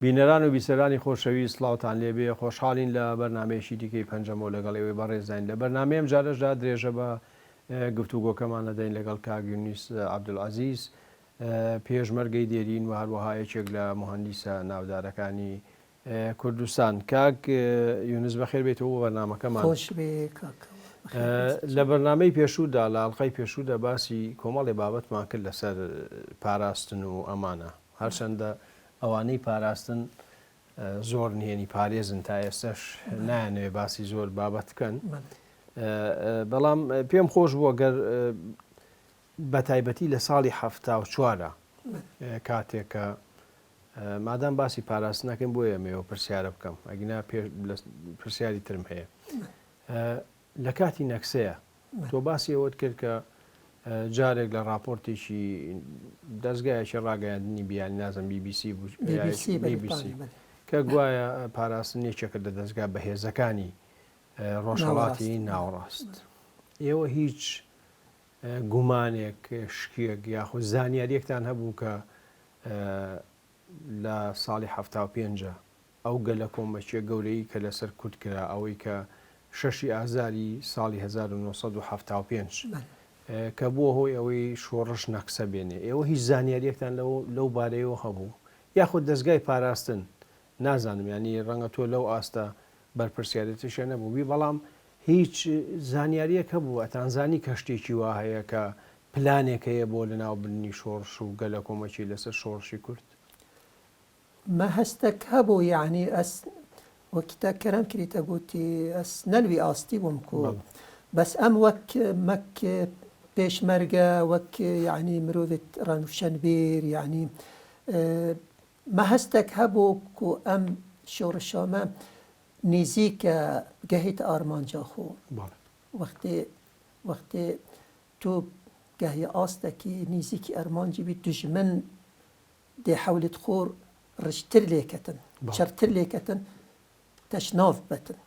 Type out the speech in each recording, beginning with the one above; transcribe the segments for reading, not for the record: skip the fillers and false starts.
بینەران و بیسەرانی خۆشەویست سڵاوتان لێبێ خۆشحاڵین لە بەرنمەیەشی دیکەی پەنجەمەوە لەگەڵ ئێوەی بەڕێزین لە بەرنمەیەم جارەشدا درێژە بە گفتوگۆکەمان دەدەین لەگەڵ کاک یونس عەبدولعەزیز پێشمەرگەی دێرین و هەروەها یەکێک لە مهندیسە ناودارەکانی کوردستان. کاک یونس بەخێر بێتەوە بۆ بەرنامەکەمان. خۆش بێ کاک. لە بەرنامەی پێشوودا لە ئاڵقەی پێشوودا باسی کۆمەڵی بابەتمان کرد لەسەر پاراستن و ئەمانە، هەرچەندە ئەوانەی پاراستن زۆر نهێنی پارێزن تا ئێستش نایانەوێ باسی زۆر بابەت بکەن، بەڵام پێم خۆش بووە گەر بە تایبەتی لە ساڵی 74 کاتێکە مادام باسی پاراستن نەکەین بۆ ئێمەوە پرسیارە بکەم، ئەگینا پرسیاری ترم هەیە. لە کاتی نەکسەیە تۆ باسی ئەوەت کرد کە جارێک لە راپۆرتێکی دەستگایەکی ڕاگەیاندنی بیانی نازم BBC کە گوایە پاراستن یەکێکە لە دەستگا بەهێزەکانی ڕۆژهەڵاتی ناوەڕاست. ئێوە هیچ گومانێک شکێک یاخود زانیاریەکتان هەبوو کە لە ساڵی 75 ئەو گەلە کۆمەچیە گەورەی کە لەسەر کورد کرا، ئەوەی کە 6 ئازاری ساڵی 1975 کە بووە هۆی ئەوەی شۆڕش نەکسە بێنێ، ئێوە هیچ زانیاریەکتان لەو بارەیەوە هەبوو یاخود دەستگای پاراستن؟ نازانم، ینی ڕەنگە تۆ لەو ئاستە بەرپرسیارەتیشە نەبووبی، بەڵام هیچ زانیاریەک هەبوو ئەتانزانی کە شتێکی وا هەیە کە پلانێک هەیە بۆ لەناوبردنی شۆڕش و گەلە کۆمەچی لەسەر شۆڕشی کورد؟ ما هەستێک هەبوو، یعنی ئەس وەکیتا کەرەم کریتە گوتی ئەس نەلوی ئاستی بووم کو بەس ئەم وەک مەک پێشمەرگە وەک یعنی مرۆڤێت ڕەنوشەنبیر، یعنی ما هەستێک هەبوو کو ئەم شۆڕشامە نزیکە گەهیت ئارمانجا خۆ وەختێ تۆ گەهی ئاستێکی نزیکی ئەرمانجی بی دوژمن دێ حەولت خۆر ڕشتر لێکەتن چەرتر لێکەتن تەشناف بەتن.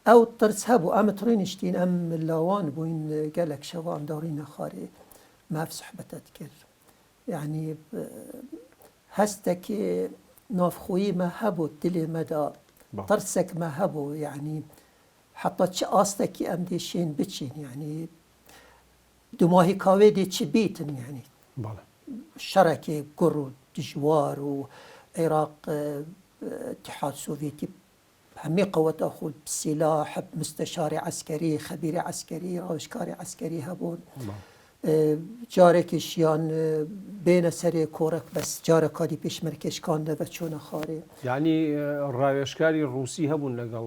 ئەو ترس هەبوو ئەمە تڕێنیشتین ئەم لاوان بووین گەلێک شەوان داڕینە خارێ ماف سحبەتت کرد، یعنی هەستێکی نافخۆیی مە هەبوو دلێ مەدا، ترسێک مە هەبوو، یعنی حتا چ ئاستێکی ئەم دێشێن بچین، یعنی دوماهی کاوێ دێ چ بیتن، یعنی شەڕێکی گوڕ و دژوار و عێراق اتحاد سوڤێتی همه قوات خود سلاح مستشار عسکری، خبیر عسکری، راوشکار عسکری هبون. جارێکیشیان بینە سەرێ کۆرەک بەس جارێکادی پێشمەرکەش کاندە بە چۆنە خارێ، یعنی ڕاوێژکاری ڕووسی هەبوون لەگەڵ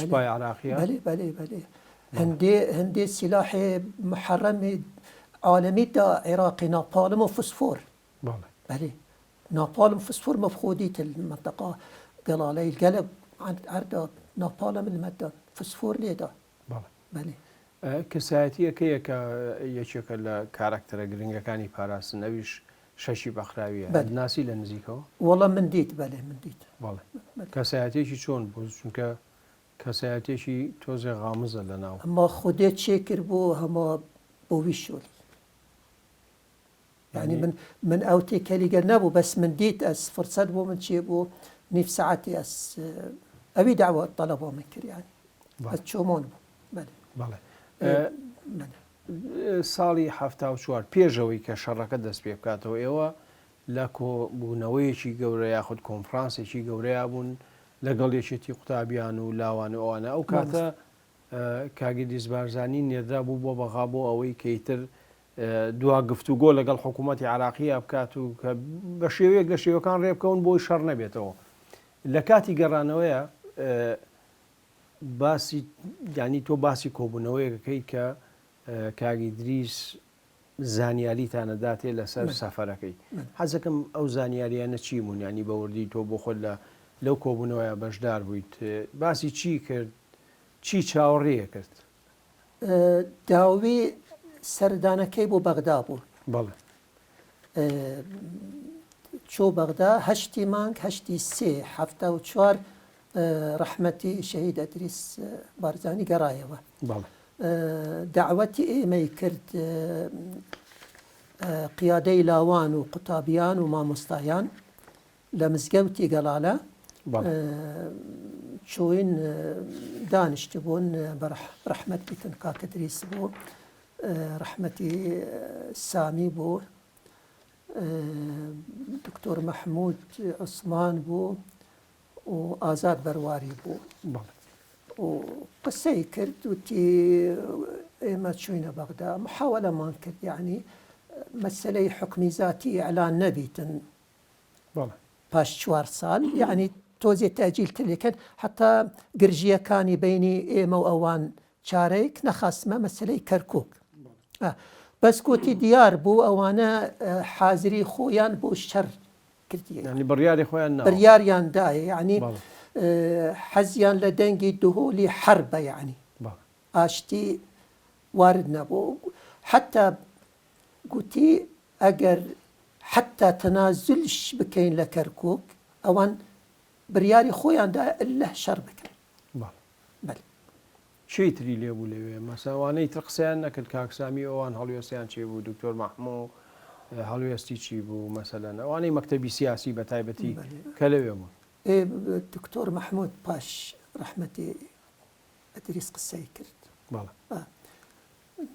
سوپای عراقیە؟ بەێ هەندێ سلاحێ محەرەمی عالەمی دا عێراقی ناپالم و فسفۆر، بەێ ناپالم فسفۆر مەفخۆدیت المنطقة قلاله القلب عرض ناپالم المدة فسفور لێدا. بەێ کەسایەتیەکەیەکە یەکێکە لە کارکتەرە گرنگەکانی پاراستن، ئەویش شەشی بەخراویە ناسی لە نزیکەوە؟ وەڵا من دیت، بەێ من دیت. کەسایەتێکی چۆن بوو؟ چونکە کەسایەتێکی تۆزێ غامزە لە ناو ئەمما خودێت چێ کرد بۆ هەما بۆ ویشۆلی، يعني من ئەو تێکەلیگەر نەبوو، بەس من دیت ئەس فرسەت بۆ من چێ بۆ نیف ساعتی ئەس ئەوی داوە تەڵەبۆ من کرد، يعني ئەس چۆمان بوو. بەڵێ ساڵی 74 پێشەوەی کە شەڕەکە دەست پێ بکاتەوە ئێوە لە کۆبوونەوەیەکی گەورە یاخود کۆنفرانسێکی گەورەیە بوون لەگەڵ یەکێتی قوتابیان و لاوان و ئەوانە. ئەو کاتە کاگی دیزبارزانی نێردرا بوو بۆ بەغا بۆ ئەوەی کەیتر دوا گفتوگۆ لەگەڵ حکوومەتی عراقیە بکات و کە بە شێوەیەک لە شێوەکان ڕێبکەون بۆی شەڕ نەبێتەوە. لە کاتی گەڕانەوەیە باسی ینی تۆ باسی کۆبوونەوەیەکەکەی کە کاگی دریس زانیاریتانەداتێ لەسەر سەفەرەکەی. حەزەکەم ئەو زانیاریانە چی بوون؟ ینی بەوردی تۆ بۆ خۆت لەو کۆبوونەوەیە بەشدار بوویت، باسی چی کرد؟ چی چاوەڕێیە کرد؟ داوی سەردانەکەی بۆ بەغدا بوو. بەڵێ چۆ بەغدا هەشتی مانگ هەشتی سێ 74 ڕەحمەتی شەهید ئەدریس بارزانی گەڕایەوە. دعوەتی ئێمەی کرد قیادەی لاوان و قوتابیان و مامۆستایان لمزگەوتی گەڵالە چوین دانیشت بوون بە ڕەحمەت بیتن کاکە دریس بوو ڕەحمەتی سامی بوو دکتۆر مەحموود عوسمان بوو و ئازاد بەرواری بوو و قسەی کرد وتی ئێمە چوینە بەغدا محاوەلەمان کرد یعنی مەسەلەی حکمی زاتی ئیعلان نەبیتن پاش 4 ساڵ یعنی تۆزێ تاجیل تلێکن حتا گرژیەکانی بینی ئێمە و ئەوان چارەیەک نەخاستمە مەسەلەی کەرکووک بەس گوتی دیار بوو ئەوانە حازری خۆیان بۆ شەر کردی بڕیاریان دایە یعنی حەزیان لە دەنگی دهۆلی حەربە یعنی ئاشتی وارد نەبوو حتا گوتی ئەگەر حتا تەنازلش بکەین لە کەرکووک ئەوان بڕیاری خۆیاندا لە شەر بکەن چی تری لێبوو لەوێ مەساوانەی تر قسەیان نەکرد کاکسامی ئەوان هەڵوێستیان چێ بوو دکتۆر مەحموو هەڵوێستی چی بوو مەسەلەن ئەوانەی مەکتەبی سیاسی بە تایبەتی کە لەوێمە دکتۆر مەحموود پاش ڕەحمەتی ئەدریس قسەی کرد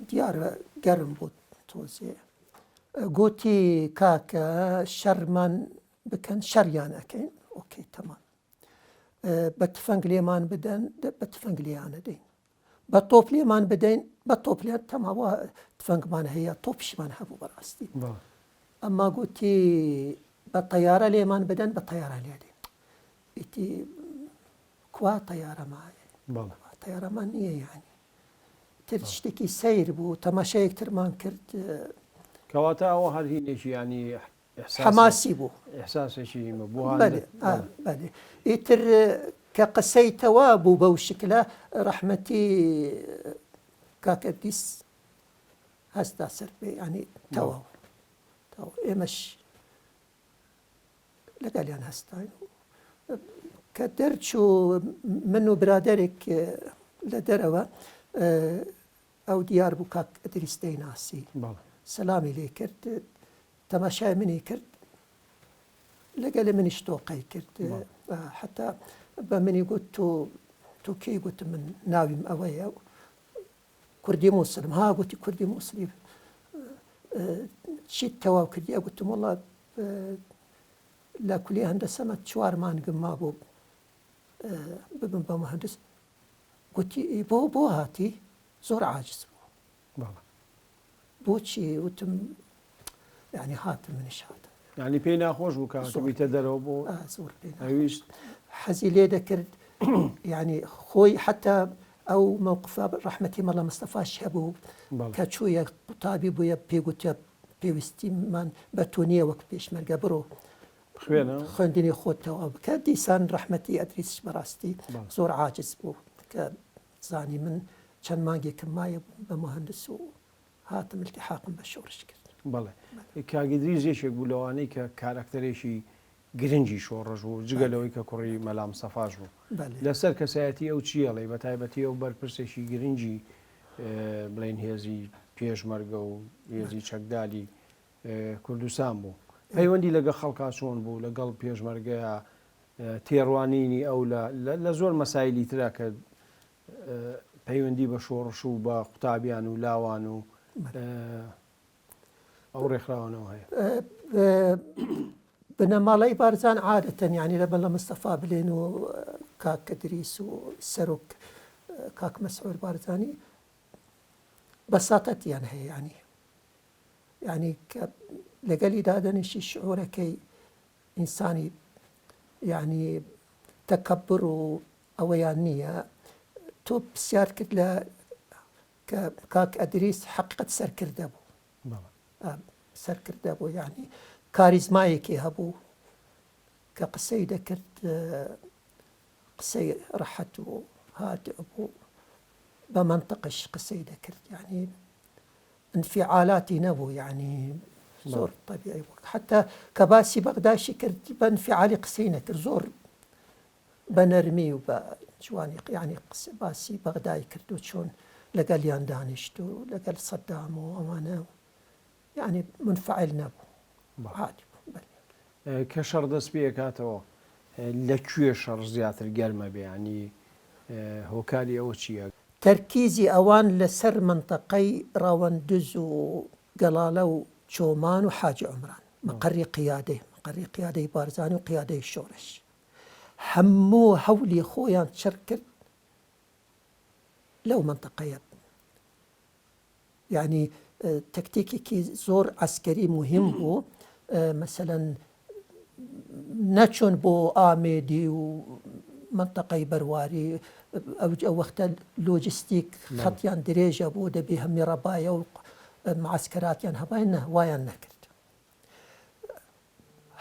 دیارە گەرم بوو تۆزێ گوتی کاکە شەرمان بکەن شەریان ئەەکەین ئۆکەی تەمان بە تفەنگ لێمان بدەن بە تفەنگ لیانە دەین بە تۆپ لێمان بدەین بە تۆپ لێن تەماوە تفەنگمان هەیە تۆپشمان هەبوو بەڕاستی ئەمما گوتی بە تەیارە لێمان بدەن بە تەیارە لێ دێن ئیتی کوا تەیارەمایە تەیارەمان نییە یعنی تر شتێکی سیر بوو تەماشایەکترمان کرد کەواتە ئەوە هەر هینێکی ینی حماسی بوو ئێحساسێکی بەێ ئیتر کە قسەی تەوا بوو بەو شکلە ڕەحمەتی کاکە دیس هەستا سەر پێ ینی تەواو ئێمەش لەگەڵیان هەستاین کە دەرچوو من و برادێک لە دەرەوە ئەو دیار بوو کاک ئەدریس دەیناسی سەلامی لێ کرد تەماشای منی کرد لەگەڵ منیش تۆقەی کرد حتا بە منی گوت تۆ کێی گوتم من ناویم ئەوەیە کوردی مووسلم ها گوتی کوردی مووسلی چیت تەواو کردی ئەگوتم وڵا لە کولی هەندەسەمە 4 مانگم ما بوو ببم بە مهندس گوتی بۆ هاتی زۆر عاجز بوو بۆچی وتم یعنی هاتم منیش هاتم یعنی پێی ناخۆش بوو کاتبیتە دەرەوە بۆ زۆر ئەویست حەزی لێ دەکرد یعنی خۆی حتا ئەو مووقفە ڕەحمەتی مەڵە مستەفاش هەبوو کە چوویە قوتابی بووە پێگوتە پێویستیمان بە تۆ نییە وەک پێشمەرگە بڕۆ خوێندنی خۆتەوە بکە دیسان ڕەحمەتی ئەدریسش بەڕاستی زۆر عاجز بوو کە زانی من چەند مانگێکم مایە بە مهندس و هاتم التحاقم بە شۆڕش کرد بەڵێ کاگدری زێشێک بوو لەوانەی کە کارکتەرێکی گرنگی شۆڕژ بوو جگەلەوەی کە کوڕی مەلام سەفاش بوو لەسەر کەسایەتی ئەو چیەڵێ بە تایبەتی ئەو بەرپرسێکی گرنگی بڵین هێزی پێشمەرگە و هێزی چەکداری کوردستان بوو پەیوەندی لەگە خەڵکا چۆن بوو لەگەڵ پێشمەرگەیە تێڕوانینی ئەو لە زۆر مەسایلی ترا کە پەیوەندی بە شۆڕش و بە قوتابیان و لاوان و ئەو ڕێکخراوانەوە هەیە بنەماڵەی بارزان عادەتەن ینی لەبەر لە مستەفا بلێن و کاکە دریس و سەرۆک کاک مەسعود بارزانی بەساتەتیان هەیە ینی کە لەگەلی دادەنیشی شعورەکەی ئینسانی ینی تەکەبر و ئەوەیان نییە تۆ پرسیار کرد لە کە کاک ئەدریس حەقیقەت سەرکردە بوو سەرکردە بوو ینی کاریزمایەکی هەبوو کە قسەی دەکرد قسەی ڕەحەت و هادئ بوو بە منطقش قسەی دەکرد ینی انفعالاتی نەبوو ینی زۆر طبیعی بوو حتا کە باسی بەغداشی کرد بە انفعالی قسەی نەکرد زۆر بە نەرمی و بە جوانی ینی باسی بەغدای کرد و چۆن لەگەڵیان دانیشت و لەگەڵ سەدام و ئەوانە ینی منفعل نەبوو عادی بوو کە شەڕ دەست پێ کاتەوە لەکوێ شەڕ زیاتر گەرمە بێ ینی هۆکاری ئەوە چییە؟ تەرکیزی ئەوان لەسەر منتەقەی ڕاوەندز و گەڵاڵە و چۆمان و حاجی عومران مەقەڕی قیادەی بارزانی و قیادەی شۆڕش هەموو هەولی خۆیان چڕ کرد لەو منتەقەیە یعنی تەکتیکێکی زۆر عەسکەری مهم بوو مەسەلەن نەچۆن بۆ ئامێدی و منتەقەی بەرواری ئەو وەختە لۆجستیک خەتیان درێژە بوو دەبێ هەمی ڕەبایە و معسکراتیان هەبای نە وایان نەکرد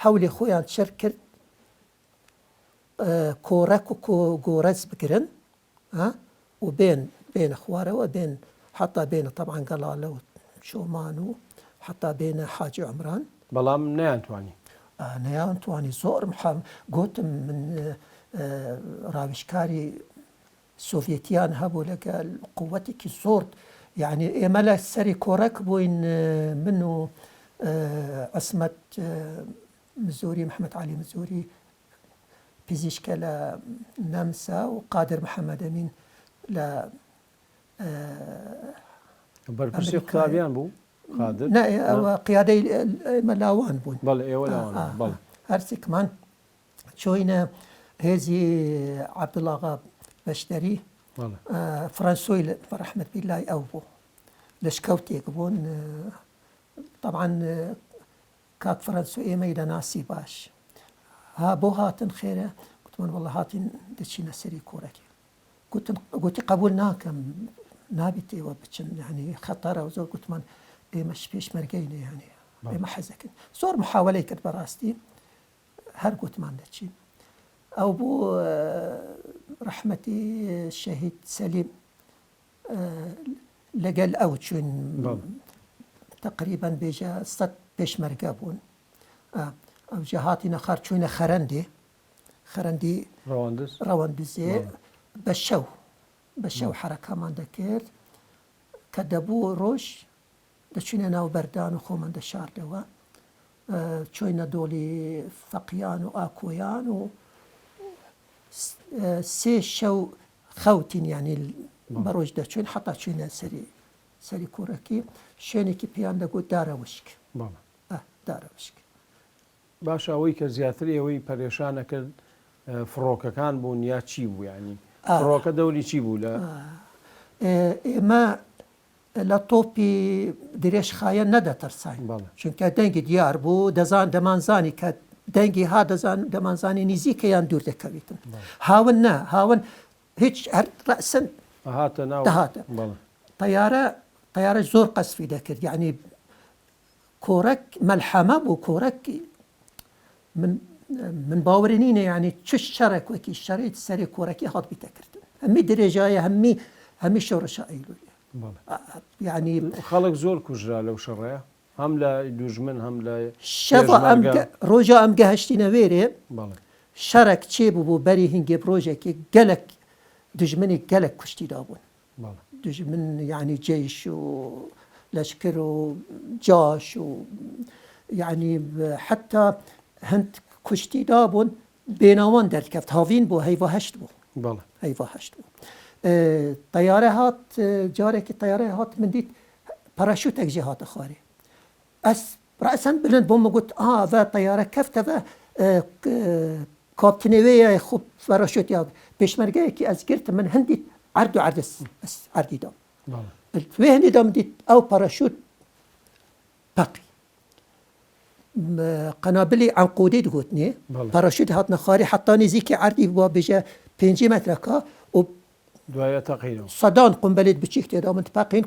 هەولی خۆیان چڕ کرد کۆڕەک و گۆرەز بگرن و بێنە خوارەوە بێن حتا بێنە طبعا گەڵاڵە و چۆمان و حتا بێنە حاجی عومران بەڵام نەیانتوانی نەیانتوانی زۆر گوتم من ڕاویشکاری سۆڤێتیان هەبوو لەگەڵ قووەتێکی زۆر یعنی ئێمە لە سەری کۆڕەک بووین من و عسمەت مزوری محەممەد علی مزوری پزیشکە لە نەمسا و قادر محەممەد ئەمین لە بەرپرسی قوتابیان بوو ئەوە قیادەی مەلاوان بوون ئێوە هەرسێکمان چۆینە هێزی عەبدوڵاغا بەشدەری فرانسۆی ڕەحمەت بیلای ئەو بوو لەشکەوتێک بوون طبعا کاک فرانسۆ ئێمەی دەناسی باش بۆ هاتن خێرە گوتمان وەڵڵا هاتین دەچینە سەری کۆڕەکێ گوتی قبول ناکەم نابێت ئێوە بچن یعنی خەتەرە و زۆر گوتمان ئێمەش پێشمەرگەینە یعنی ئێمە حەزەکەن زۆر محاوەلەی کرد بەڕاستی هەر گوتمان دەچین ئەو بوو ڕەحمەتی شەهید سەلیم لەگەل ئەو چوین تقریبا بێژە 100 پێشمەرگە بوون ئەو جەهاتی نەخار چوینە خەرەندی ڕەوەندزێ بە شەو حرەکەمان دەکرد کە دەبوو ڕۆژ دەچینە ناو بەردان و خۆمان دەشاردەوە چۆینە دۆڵی فەقیان و ئاکۆیان و 3 شەو خەوتین ینی بەڕۆژ دەچوین حتا چوینە سەری کوڕەکی شوێنێکی پێیان دەگوت دارەوشک دارەوشک باش ئەوەی کە زیاتر ئەوەی پەرێشانە کرد فڕۆکەکان بوون یا چی بوو ینی فڕۆکە دەوری چی بوو لە ئێمە لە تۆپی درێژخایە نەدەتەرساین چونکە دەنگی دیار بوو دەمانزانی کە دەنگی دەمانزانی نزیکەیان دوور دەکەوێتن هاون نا هاون هیچ ڕەسن دەهاتە تەیارە زۆر قەسفی دەکرد یعنی کۆڕەک مەلحەمە بوو کۆڕەکی من باوەڕی نینە یعنی چ شەڕێک وەکی شەڕێت سەری کۆڕەکی هات بیتەکردن هەمی درێژایە هەمی شەڕەشە ئەیلویە یعنی خەڵک زۆر کوژرا لەو شەڕەیە هەم لە دوژمن هەم لە ڕۆژە ئەم گەهشتینە وێرێ شەڕێک چێ بوو بەری هینگێ ڕۆژێکی گەلک دژمنی گەلک کوشتیدا بوون دژمن یعنی جێیش و لەشکر و جاش و یعنی حتا هەند کوشتیدا بوون بێناوان دەرکەوت هاوین بۆ هەیڤە هەشت بوو طیارە هات جارێکی طیارە هات من دیت پاراشوتێک جێ هاتە خوارێ ئەس ڕەسەن بلند بۆ مەگوت ئاڤە طیارە کەفتەڤە کاپتنەوەیە خوب پاراشوتیا پێشمەرگەیەکی ئەس گرتم من هەندی عرد و عردس عردیدا توێ هەندیدا من دیت ئەو پاراشوت پەقی قەنابلی عنقودی دگوتنێ پاراشوت هاتنە خوارێ حتا نزیکی عردی بووە بێژە 5 مەترەکە و دوایە تەقینەوە سەدان قمبەلێت بچیک تێدا من تپاقین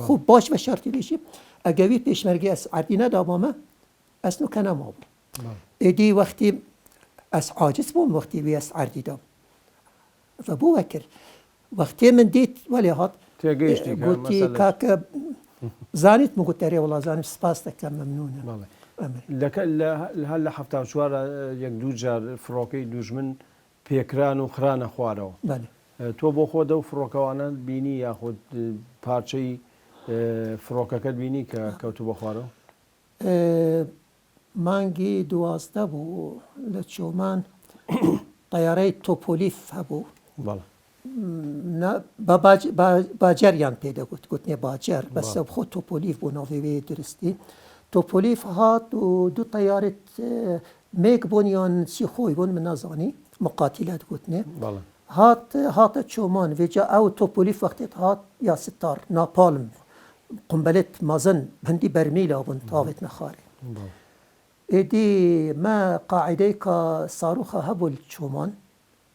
خوب باش بە شارتی لێشی ئەگەوی پێشمەرگی ئەس عردی نەدابامە ئەس نوکە نەما بوو ئێدی وەختی ئەس عاجز بووم وەختی وێ ئەس عردیدا بۆ وەکرد وەختێ من دیت وەلێ هات گوتی کاکە زانیت مگوت دەرێ وڵا زانم سپاس دەکەم مەمنونە هەر لە 74 یەک دوو جار فڕۆکەی دوژمن پێکران و خرانە خوارەوە تۆ بۆ خۆ دە و فڕۆکەوانە بینی یاخود پارچەی فڕۆکەکەت بینی کە کەوتو بە خوارەوە مانگی 12 بو لچومان طیاره توپولیف هبو بله نه باجریان پیدا گوتنی باجر بس خود توپولیف بو ناوی درستی توپولیف هات و دو طیاره میگ بونیان سی خوی بون من نزانی مقاتلات گوتنی بله هات چومان و جا او توپولیف وقتی هات یا ستار ناپالم قنبلت مازن هندی برمیل آبون تاوت نخاره بله ایدی ما قاعده که صاروخ هبو چومان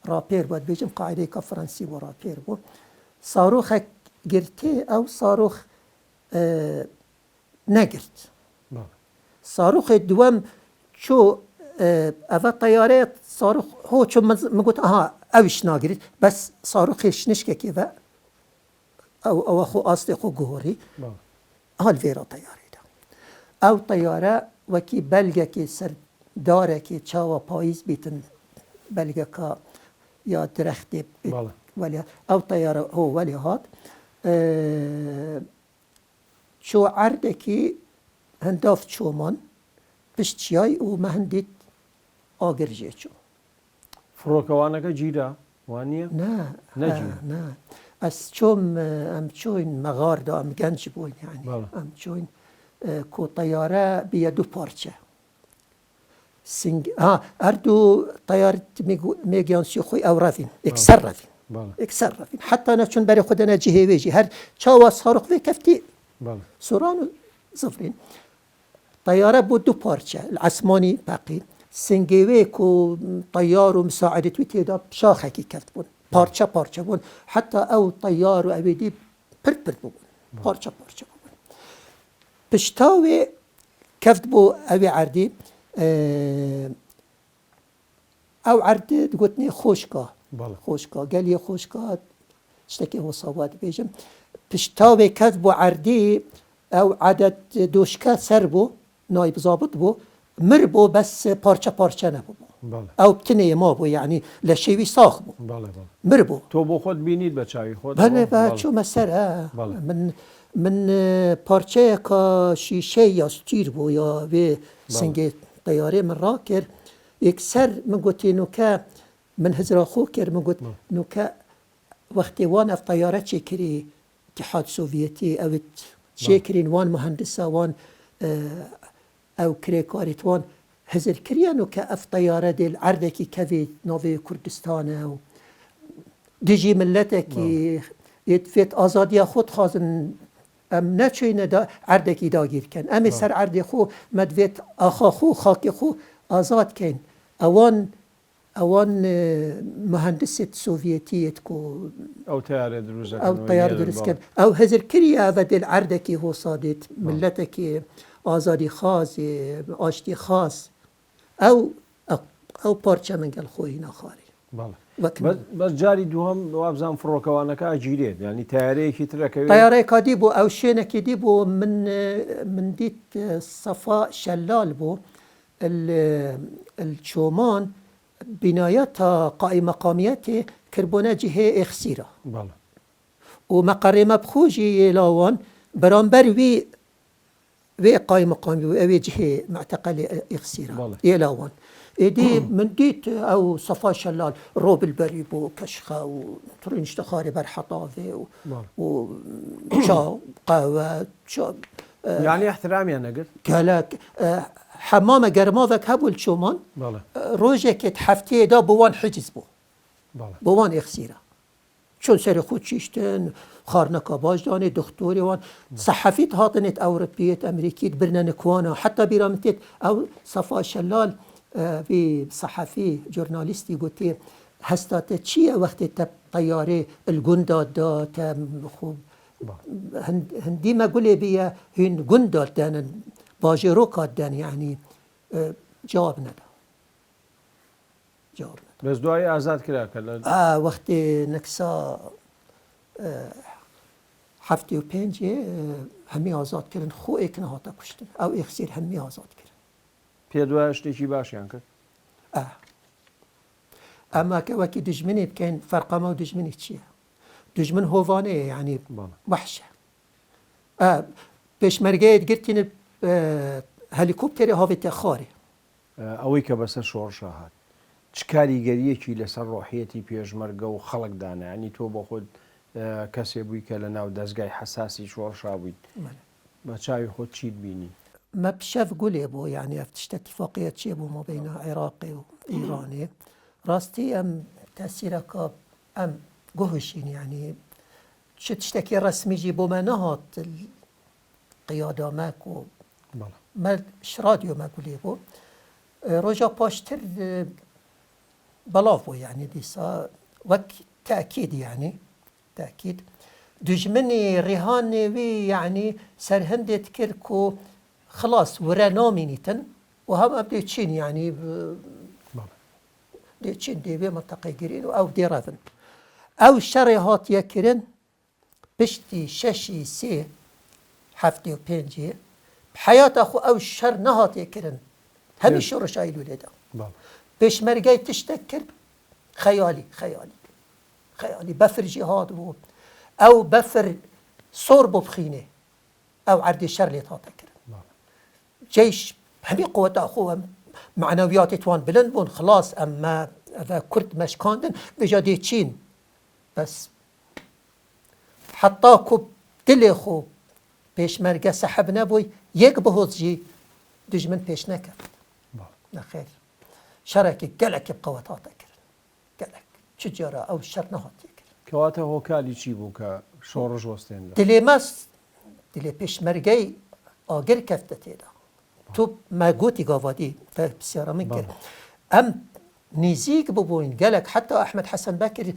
راپیر بود بیجم قاعده که فرانسی و راپیر بود صاروخ گرته او صاروخ نگرت بله صاروخ دوم چو اوه طیاره صاروخ هو چو مگوت آها اوش ناگرید بس صاروخش نشکه که و او خو آست خو گوری بله حال ویرا طیاره دا او طیاره وکی بلگه که سر داره که چاوا پاییز بیتن بلگه که یا درخت بله ولی او طیاره هو ولی هات چو عرده که هنداف چومان پشت چیای او مهندید آگر جه چو فڕۆکەوانەکە گیرا وانە نه نجی. نه از چوم ام چوین مغار دا ام گنج بوین یعنی بله. ام چوین کو طیاره بیا دو پارچه اردو طیاره میگیان سی خوی او روین اکسر روین بله اکسر روین حتی نه چون برای خود نه جهه ویجی هر چاوا صاروخ وی کفتی بله سوران زفرین طیاره بود دو پارچه العثمانی باقی سنگیوه کو طیار و مساعدت وی تیدا شاخه کی کفت بون پارچه پارچه بون حتی او طیار و اویدی پر بون پارچه پارچه بون پشتاوی کفت بو اوی عردی او عردی گوتنی خوشگاه بله خوشگاه گلی خوشگاه اشتکی حسابات بیجم پشتاوی کفت بو عردی او عدد دوشکه سر بو نایب ضابط بو مر بو بس پارچه پارچه نبو بله او بتنه ما بو يعني لشيوي ساخ بو بله بله مر بو تۆ بۆ خۆت بینیت بە چاوی خۆت بله با شو مسر بله. من پارچه که شیشه یا ستیر بو یا به سنگ طیاره من را کر یک سر من گوتی نو که من هزرا خو کر من گوت نو که وقتی وان اف طیاره چه کری اتحاد سوویتی او چه کرین وان مهندسه وان او کریکاریت وان هزر کریانو که اف طیاره دل عرده کی کوی ناوی کردستانه و دیجی ملته کی اتفیت آزادی خود خواهن ام نچوینه دا عرده کی داگیر کن امی سر عرده خو مدویت آخا خو خاک خو آزاد کن اوان مهندست سوویتیت کو او تیاره دروز او طیار درست کن او هزر کریا و دل عرده کی هو صادت ملته کی آزادی خاص آشتی خاص او پارچه منگل خوی نخاری بله بس جاری دوهم وابزان فڕۆکەوانەکە ئەگیرێت ینی تیارەیەکی ترەکەوێت طیاره که دی بو او شینه که دی بو من دیت صفا شلال بو الچومان بنایت قائم مقامیت کربونه جهه اخسیره بله و مقر مبخوجی لاوان برانبر وی قائم مقامی و اوی جهه معتقل اخسیره ایلاوان ایدی من دیت او صفا شلال روب البری بو کشخه و ترنشت خاری بر حطاوه و شا قهوه یعنی احترامی نگر گلک حمام گرماوک هبو الچومان روژه که هفته دا بوان حجز بو بوان اخسیره چون سر خود چیشتن خارنکا باجدانه دکتوری وان صحفیت هاتنت اوروپیت امریکیت برنن کوانا حتی بیرامتت او صفا شلال في صحفي جورناليستي قلت هستات چیه وقتی تب طیاره الجندات دا تم خوب هندی ما قولي بيا هن جندات دان باجروكات دان يعني جواب ندا بس دوای آزاد کرا کلا وقتی نکسا 75 همی آزاد کردن خو ایک نهاتا کشتن او اخسیر همی آزاد کردن پێدوای شتێکی باشیان کرد اما که وکی دجمنی بکن فرق ما و دجمنی چیه دجمن هوانه یعنی وحشه پیشمرگه گرتین هلیکوپتری هاویت خاره ئەوەی کە بەسەر شۆڕشە هات چ کاریگەریەکی لەسەر ڕۆحیەتی پێشمەرگە و خەڵکدانە ینی تۆ بۆ خۆت کەسێ بووی کە لە ناو دەستگای حساسی شۆڕشا بوویت بە چاوی خۆت چیت بینی ما بشاف قولي بو يعني افتشت اتفاقية شيبو ما بين عراقي وإيراني راستي أم تأثيرك أم قهشين يعني تشتكي رسمي جيبو ما نهات القيادة ماكو ما شراديو ما قولي بو رجا باشتر بلافو يعني ديسا وك تأكيد يعني تأكيد دجمني رهاني وي يعني سرهندة كركو خلاص ورا نامينيتن وهم ابدي تشين يعني دي تشين دي بي منطقه جرين او دي راذن او الشري هات يكرن بشتي ششي سي حفتي وبينجي بحياة اخو او الشر نهات يكرن هم الشر شايلو لدا بيش مرقاي تشتكر خيالي بفر جهاد او بفر صوربو بخينه او عرض الشر اللي تاتكر جيش همي قوة أخوهم معنويات توان بلند بون خلاص أما إذا كرت مشكاندن بجا دي تشين بس حطاكو دلي خو بيش مرقى سحب نبوي يك بهوز جي دجمن بيش نكر نخير شركي قلك بقوتاتك قلك شجرة أو الشر نهات يكر كواته هو كالي تشيبو كشورج وستين دلي مس دلي بيش مرقى آقر كفتتي دا تو ما قوتي قافادي بسيارة منك أم نزيق ببوين قالك حتى أحمد حسن باكر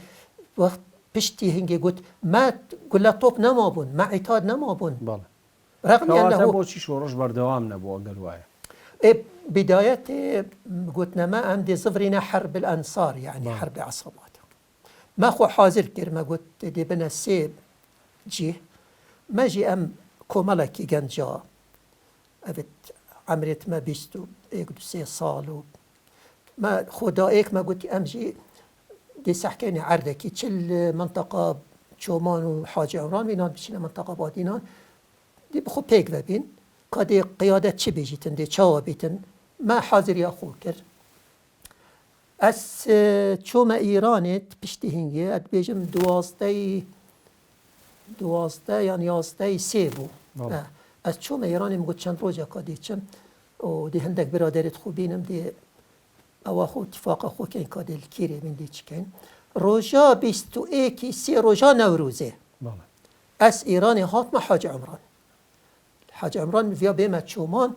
وقت بشتي هنجي قلت ما قل له طوب نمابون ما عتاد نمابون رغم أنه بوشي شورش بردوام نبو قلوايا بداية قلتنا ما عندي صفرنا حرب الأنصار يعني حرب عصابات ما خو حاضر كير ما قلت دي بنا السيب جي ما جي أم كومالكي جنجا أبد عمرت ما بيستو ايك دو سي صالو ما خدا ايك ما قلت امجي دي سحكيني عردكي تشل منطقة شومان وحاجة عمران بينان بشينا منطقة بادينان دي بخو بيك بين كادي قيادة چي بيجيتن دي چاوا بيتن ما حاضر يا خوكر اس چوما ايرانت بشتي هنگي اد بيجم دوازده يعني يازده سيبو از چوم ایرانی میگوید چند روزه کادیچم و دی هندک برادرت خوبینم دی او خو اتفاق خو که این کادل کیری من دی چکن روزا 21 سی روزا نوروزه از ایرانی هات ما حاج عمران حاج عمران ویا به چومان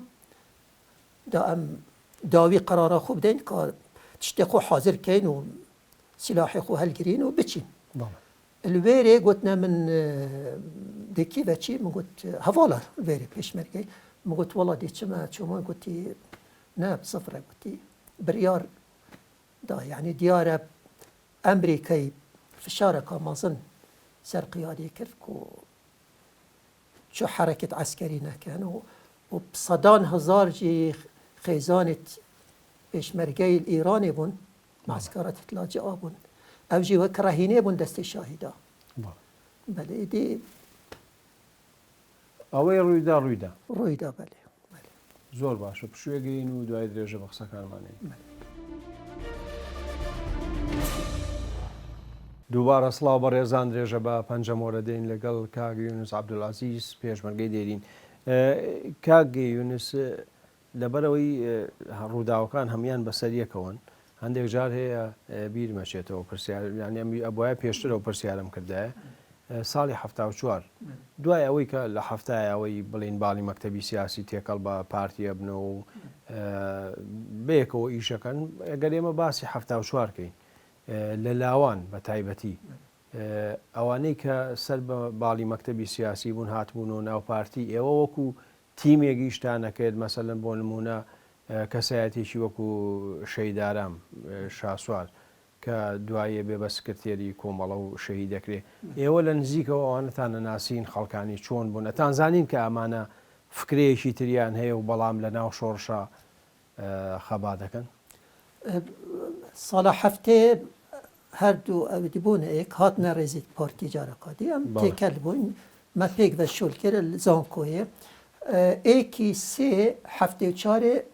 داوی قرار خوب دین که تشتی خو حاضر کن و سلاح خو هلگرین و بچین الويري قلتنا من ديكي باتشي من قلت هفالا الويري بيش مرقي من قلت والله دي شما قلتي ناب صفرة قلتي بريار دا يعني ديار أمريكي في الشارقة ما ظن سر قيادي كركو شو حركة عسكرينا كانوا وبصدان هزار جي خيزانة بيش مرقي الإيراني بون معسكرات تلاجئة بون او جي وكرهينه بون دست شاهدا بله دي اوي رويدا بله زور باشه بشويه گرين و دوای درجه بخصه كارماني دووبارە سڵاو بە ڕێزان درێژە بە پەنجەمۆرە دێن لەگەڵ کاک یونس عەبدولعەزیز پێشمەرگەی دێرین کاک یونس لەبەرەوەی ڕووداوەکان هەمویان بەسەر یەکەون هەندێک جار هەیە بیرمەچێتەوە پرسیار یعنی ئەبوایە پێشترەوە پرسیارم کردایە ساڵی 74 دوای ئەوەی کە لە هەفتایەوەی بڵین باڵی مەکتەبی سیاسی تێکەڵ بە پارتیە بنەوە و بەیەکەوە ئیشەکەن ئەگەر ئێمە باسی 74 کەین لە لاوان بە تایبەتی ئەوانەی کە سەر بە باڵی مەکتەبی سیاسی بوون هاتبوونەوە ناو پارتی ئێوە وەکو تیمێکی شتانەکەێت مەسەلەن بۆ نمونە کەسایەتێکی وەکو شەیدارام شاسوار کە دوایە بێ بە سکرتێری کۆمەڵە و شەهید دەکرێت ئێوە لە نزیکەوە ئەوانەتان ناسین خەڵکانی چۆن بوون ئەتان زانین کە ئەمانە فکرەیەکی تریان هەیە و بەڵام لە ناو شۆڕشە خەبا دەکەن ساڵە هەفتێ هەردوو ئەودی بوونەیەک هاتنە ڕێزیت پارتی جارەکاتی ئەم تێکەل بووین مە پێک بە شۆل کرد زانکۆیە ایکی سه هفته چاره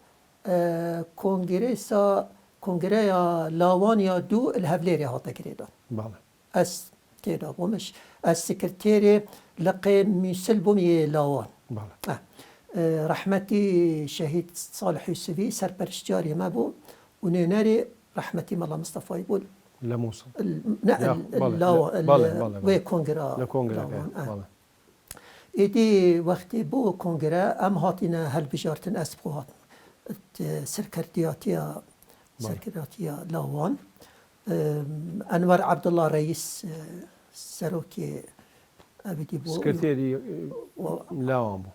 کنگره یا لاوان یا دو الهفليري هاتا كريدان بله از تيدا بومش از سكرتيري لقي ميسل بومي لاوان بله رحمتي شهيد صالح يوسفي سرپرشتياري ما بو ونيناري رحمتي مالا مصطفى يقول لموسى اللاوان وي كونغرا بله ایدی وقتی بو کنگره ام هاتینا هل بجارتن اسبقو هاتن سرکردیاتیا لاوان انور عبدالله رئیس سروکی ابدی بو سكرتيري لاوان بو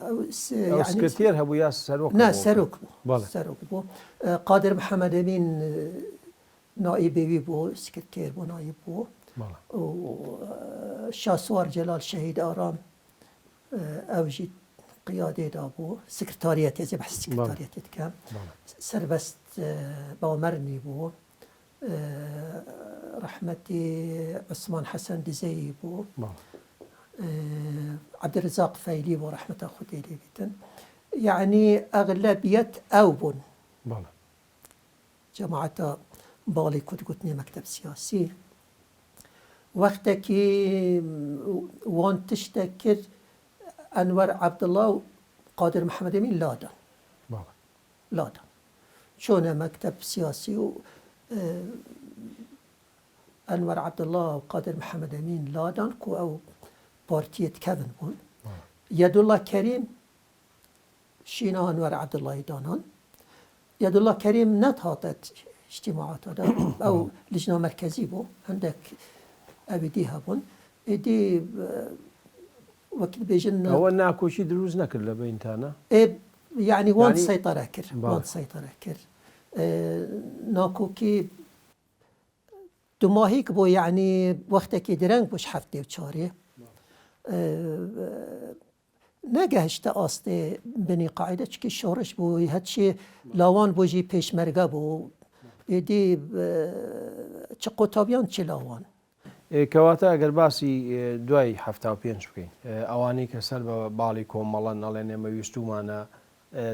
او يعني سكرتير هبو ياس سروك نا سروك بله سروك بو قادر محمد امين نائبي بو سكرتير بو نائب بو بله وشاسوار جلال شهيد آرام اوجي قيادة دابو سكرتاريات يزي بحث سكرتاريات كام سربست باومرني بو رحمتي عثمان حسن دزي بو عبد الرزاق فايلي بو رحمة أخوتي لي بيتن يعني أغلبية أوبون جماعة بالي كنت قلتني مكتب سياسي وقتكي وان تشتكر انور عبد الله وقادر محمد امين لادا شون مكتب سياسي انور عبد الله وقادر محمد امين لادان كو او بارتية كفن بون يد الله كريم شينا انور عبد الله دانان يد الله كريم نتهاتت اجتماعات او لجنة مركزي بو عندك ابدي هبون ادي وقت بيجن هو ناكو شي دروز نكر لبين تانا يعني وان سيطرة كر وان سيطرة كر ناكو كي دماهيك بو يعني وقتك درنگ بوش حفتي وچاري نگهشت آسته بني قاعدة چكي شورش بو هدشي لاوان بو جي پیش مرگه بو ادي چه قطابيان چه لاوان کەواتە ئەگەر باسی دوای هەفتا و پێنج بکەین ئەوانەی کە سەر بە باڵی کۆمەڵەن نەڵێن ئێمە ویستومانە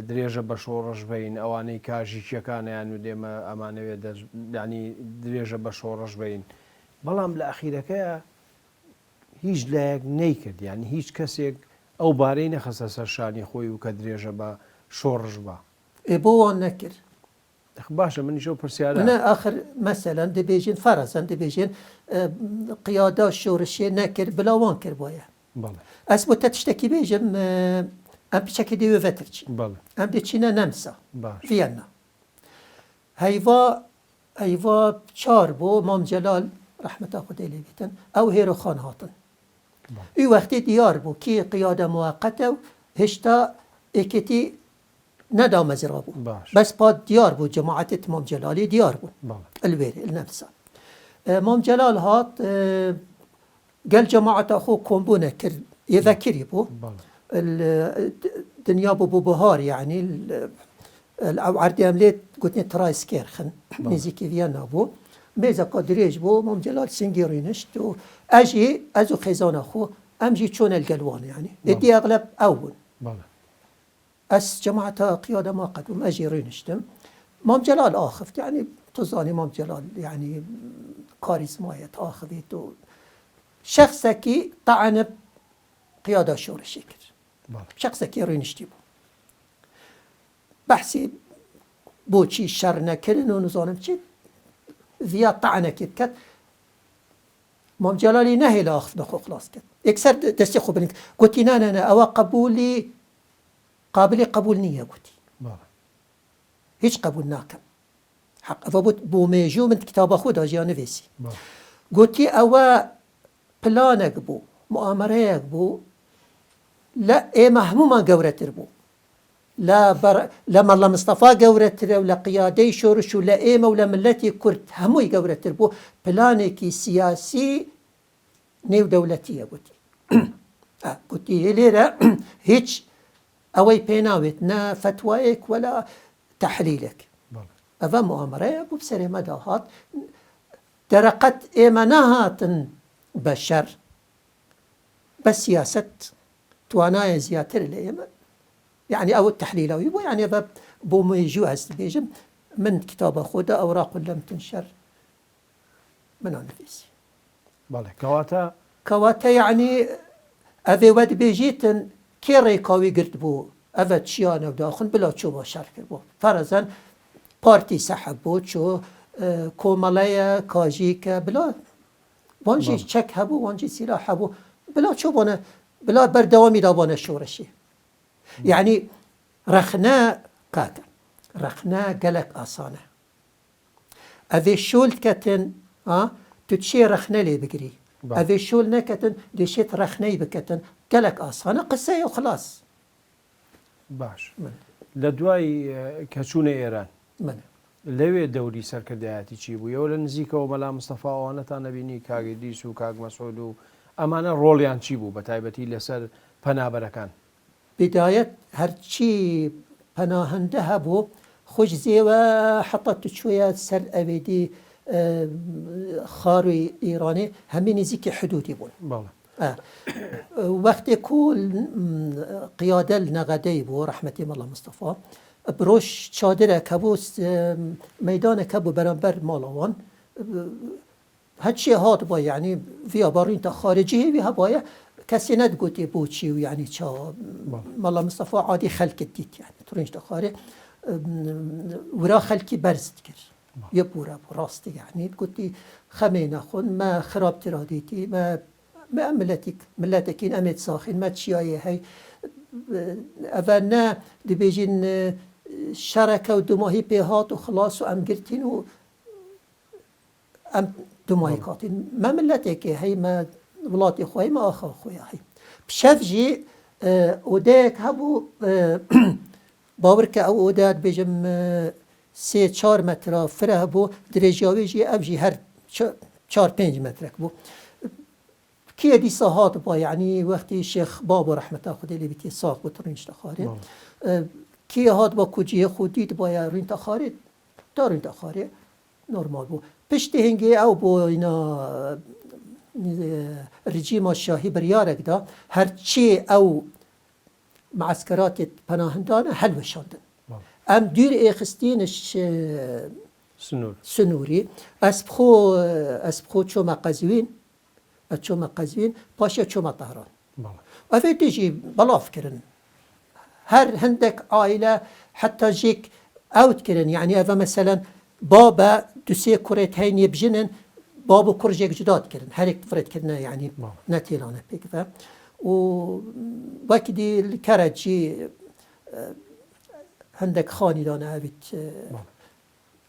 درێژە بە شۆڕەش بین ئەوانەی کاژیچیەکانیان و دێمە ئەمانەوێت ینی درێژە بە شۆڕەش بین بەڵام لە ئەخیرەکەیە هیچ لایەک نەیکرد یعنی هیچ کەسێک ئەو بارەی نەخەسە سەرشانی خۆی و کە درێژە بە شۆڕش بە بۆ وان نەکرد باشە منیشە پرسیارە أنا آخر مثلا دبيجين فرزا دبيجين قيادة شورشية نكر بلا وانكر بويا أثبت تشتكي بيجم أم بشكل ديو فترش أم ديشينا نمسا فيينا هيفا شاربو مام جلال رحمة الله عليه بيتن أو هيرو خان هاتن اي وقت ديار بو كي قيادة مؤقتة هشتا اكتي ندام مزرابو بس بعد ديار بو جماعة مام جلالي ديار بو الويري النفسه مام جلال هات قال جماعة أخو كومبونا كر يذكري بو الدنيا بو بهار يعني أو عردي أمليت قلتني ترايس كيرخن نزيكي فيانا بو ميزا قدريج بو مام جلال سنجيرينشت و أجي أزو خيزان أخو أمجي تشون القلوان يعني ادي أغلب أول أس جماعة قيادة ما قدم أجي رينشتم مام جلال آخفت يعني تظاني مام جلال يعني كاريزماية آخذت شخصكي طعن قيادة شور الشكر شخصكي رينشتي بو بحثي بوشي شرنا كرن ونظانم چي فيا طعنك كت مام جلالي نهي لا أخذ نخو خلاص كت اكسر دستي خو بنك قلت أنا أو قبولي قابلي قبول نية قلت هيش قبول ناكم حق فبوت بوميجو من كتاب خود جانو فيسي قلت أو بلانك بو مؤامريك بو لا إيه مهموما قورتر بو لما الله مصطفى قورتر ولا قيادي شورش ولا إيه ولا ملتي كرت هموي قورتر بو بلانك سياسي نيو دولتية قلت قلت ليرة هيش أوي بيناوت نا فتوايك ولا تحليلك أفا مؤامرة بسري مداهات درقت إيمانات بشر بس سياسة توانايا زياتر الإيمان يعني او التحليلاوي بو يعني بو ميجو است بيجم من كتاب خود اوراق لم تنشر من نفسي بله كواتا يعني أذي ود بيجيتن كي ريكاوي قرد بو أذا تشيانا وداخل بلا تشو باشارك بو فرزا بارتي سحب بو تشو كوماليا كاجيكا بلا وانجي تشك هبو وانجي سلاح هبو بلا تشو بانا بلا بردوامي دابانا شورشي يعني رخنا قاتا رخنا قلق آسانه أذي شولت كتن تتشي رخنا لي بقري أذي شول نكتن ديشيت رخني بكتن قالك أصلا قصة وخلاص باش لدواي كشون إيران لوي دوري سركردياتي تشيبو يولا نزيكا وملا مصطفى وانا تانبيني كاغي ديسو كاغ مسعودو أمانا روليان تشيبو بتايبتي لسر پنابركان بداية هرچي پناهنده هبو خوش زيوه حتى تشوية سر أبدي خاروي إيراني همين نزيك حدودي بون وقت كل قيادة النغدي بو رحمة الله مصطفى بروش شادرة كبوس ميدان كبو برانبر مالوان هادشي هاد با يعني في بارين خارجي في هبايا كسي ندقوتي بوشي ويعني شا الله مصطفى عادي خلق الديت يعني ترينش تخاري ورا خلقي برزت كر يبورا براستي يعني قلتي خمينا خون ما خراب تراديتي ما ملتكين أمد ساخن ما تشياي هاي أفنا دي بيجين شركة ودماهي بيهات وخلاص وأم قرتين أم دماهي كاتين ما ملتك هاي ما ولاتي خوي ما أخا خوي هاي بشفجي وديك هبو باوركا أو وداد بيجم 3-4 متر فره بو درجاوی جی ابجی هر 4-5 متر بو کی دی ساحات با یعنی وقتی شیخ بابا رحمت الله خدای بیتی ساق بترینش تخاره کی هات با کجی خودید با رین تخاره دارین تخاره نرمال بو پشت هنگی او بو اینا رژیم شاهی بریارک دا هرچی او معسكرات پناهندان حلو شاندن ام دير اخستينش سنوري اسبخو چوما قزوين باشا چوما طهران افي تيجي بلاف كرن هر هندك عائلة حتى جيك اوت كرن يعني افا مثلا بابا دوسي كوريت هين يبجنن بابا كورجيك جداد كرن هريك فريد كرنا يعني نتيلانا بيك فا وكدي الكرجي هندك خاندان هبيت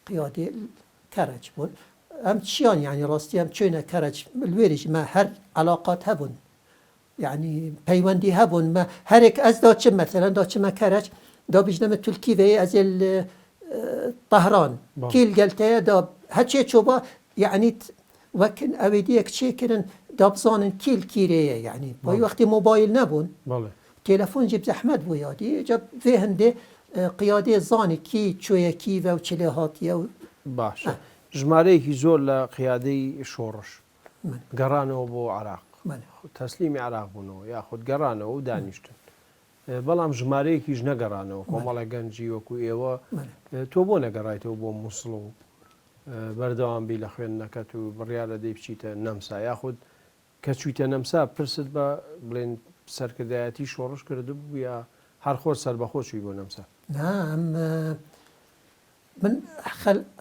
قيادة كرج بون هم تشيان يعني راستي هم تشينا كرج الويرج ما هر علاقات هبون يعني بيوندي هبون ما هرك از داتش مثلا داتش ما كرج دا بجنم تركي في از طهران كيل قلتها دا هاتشي تشوبا يعني وكن أوديك شيكرن دابزان كيل كيريه يعني باي وقت موبايل نبون تلفون جيب زحمت بويادي جاب في هندي قيادة زاني كي شوية كيفا وشليهاتيا باش جماريكي زول لقيادي شورش قرانو بو عراق تسليمي عراق بونو ياخد قرانو ودانيشتن بلام جماريكي جنا قرانو كومالا گنجي وكو ايوا تو بو نقرايتو بو موصلو بردوام بي لخوين نكتو بريالة دي بشيتا نمسا ياخد كتشويتا نمسا برسد با بلين سركداياتي شورش كردو يا هر خور سر بخور شوي بو نمسا نعم من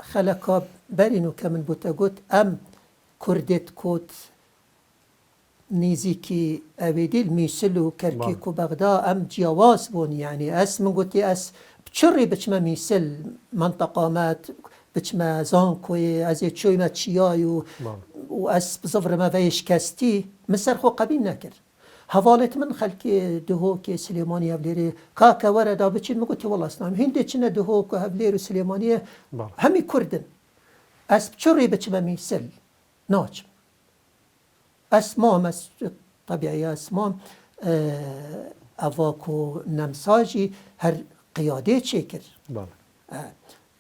خلقا برينو كمن بوتا قوت ام كردت كوت نيزيكي أبيديل ميسلو كركيكو بغدا ام جواز بون يعني اس من قوتي اس بتشري بچما ميسل منطقة مات بچما زانكوي ازي تشوي ما تشيايو واس بزفر ما فيش كاستي مسر خو قبيل نكر حوالت من خلقي دهوك سليمانية بليري كاكا وردا بچين مقوتي والله اسلام هندي چنا دهوك هبليرو سليمانية همي كردن اس بچوري بچما ميسل ناچم اسمام اس طبيعي اسمام اواكو نمساجي هر قيادة شكر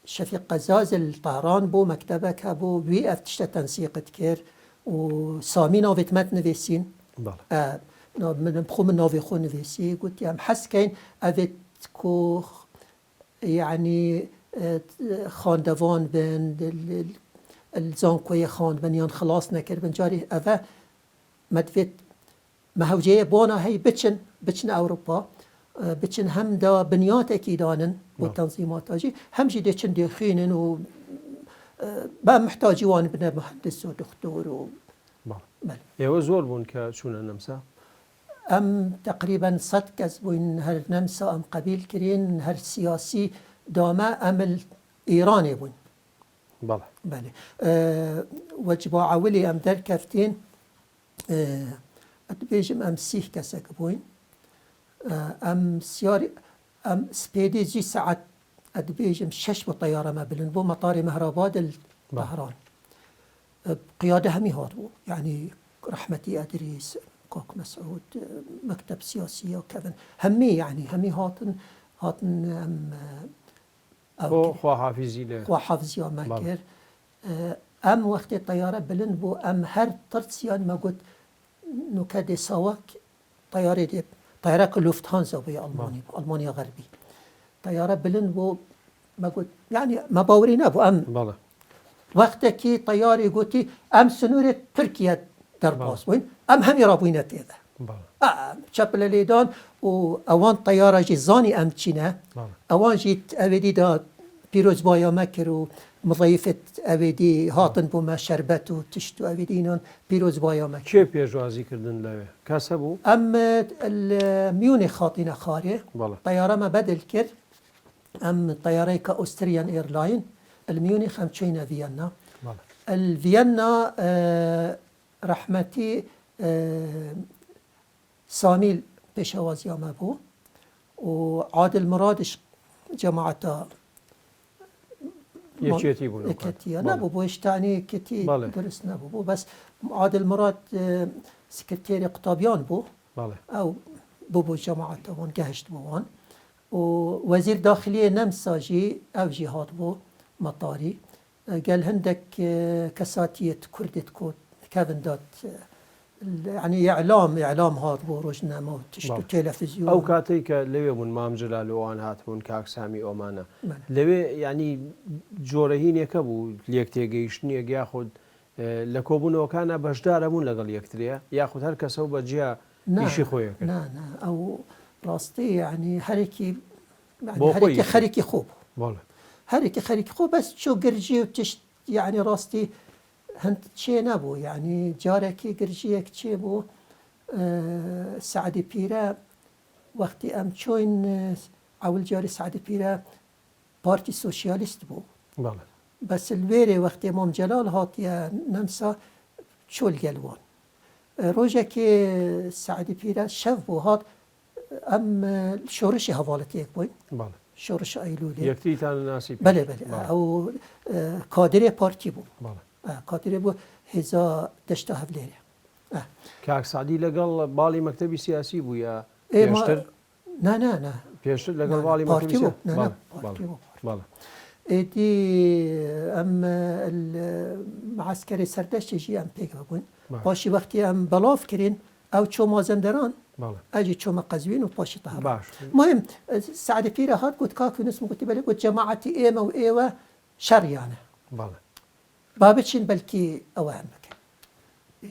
شفيق قزاز الطهران بو مكتبك بو بي افتشتا تنسيقت كير وسامي نوفيت مت نفيسين من بخو من نوفي خو نفيسي قلت يام حس كاين افيت کو يعني خاندوان بن الزانکوی خاندوانیان خلاص نکرد جاری اوه مدفت مهوجه بانا هی بچن اروپا بچن هم دا بنیات اکیدانن و تنظیمات آجی هم جیده چن دیخینن و با محتاجی وان بنا مهندس و دکتور و بله یه زور بون که چونه نمسا ام تقریبا 100 کس بوین هر نمسا ام قبیل کرین هر سیاسی دامه ام ایرانی بوین بله وجبا عولی ام در کفتین ادبیجم ام 30 کسک بوین ام سیاری ام سپیدی زی ساعت ادبیجم 6 طیاره ما بلن بو مطار مهرآباد طهران قيادة همي هاتبو يعني رحمتي أدريس كوك مسعود مكتب سياسي وكذا همي يعني همي هاتن خوا حافظي له خوا حافظي وماكر ام وقت الطيارة بلن بو ام هر ترسيان ما قلت نكاد سواك طيارة لوفتهانزا بي ألمانيا غربي طيارة بلن بو ما قلت يعني ما باورينا بو ام وقتی طیاری گویی ام سنور ترکیه در باز بوین ام همی رابوینه تیده چپل لیدان و اوان طیاره جی زانی ام چینه اوان جی اویدی دا پیروز بایا مکر و مضیفت اویدی هاتن بو ما شربت و تشت و اویدی اینان پیروز بایا مکر چه پیشوازی کردن لوه؟ کسا بو؟ ام میون خاطین خاره طیاره ما بدل کرد ام طیاره که استریان ایرلاین الميونخ همچین فيينا الفيينا رحمتي ساميل بشوازي ما بو وعادل مرادش جماعته يكتي بو نبو بوش تعني كتي درس نبو بو بس عادل مراد سكرتيري قطابيان بو او بو جماعته وان قهشت بوان ووزير داخلية نمساجي او جهاد بو مطاري قال هندك كساتية كردت كود كافن دات يعني اعلام هذا بروجنا ما تشتو تلفزيون او كاتيك لوي من مام جلال وان هاتون كاك سامي اومانا لوي يعني جورهين يكبو ليكتيجيشني ياخذ لكوبون وكان بشدارمون لقل يكتريا ياخذ هر كسو بجيا يشي خويا لا او راستي يعني حركي يعني حركي خوب هريك خريك خو بس شو قرجي وتشت يعني راستي هنت شي نبو يعني جاركي قرجيك شي بو سعدي بيرا وقتي ام شوين اول جاري سعدي بيرا بارتي سوشياليست بو بس الويري وقتي امام جلال هاتيا نمسا شو القلوان روجا كي سعدي بيرا شف بو هات ام شورشي هوالتيك بوين شورش ایلولی یکتی تان ناسی بله او کادر پارتی بود کادر بود هزا دشتا هفلیره کاک سعدی لگل بالی مکتبی سیاسی بود یا پیشتر؟ نه پیشتر لگل بالی مکتبی سیاسی؟ نه پارتی بود ایدی ام المعسكر سردشت جی ام پیگ بگوین باشی وقتی ام بلاف کرین او چو مازندران اجي تشوم قزوين وباشي طهران المهم سعد بيرا هاد قلت كاكو نسمو قلت بالي قلت جماعتي ايما وايوه شريانه بابتشين بلكي اوهم مكان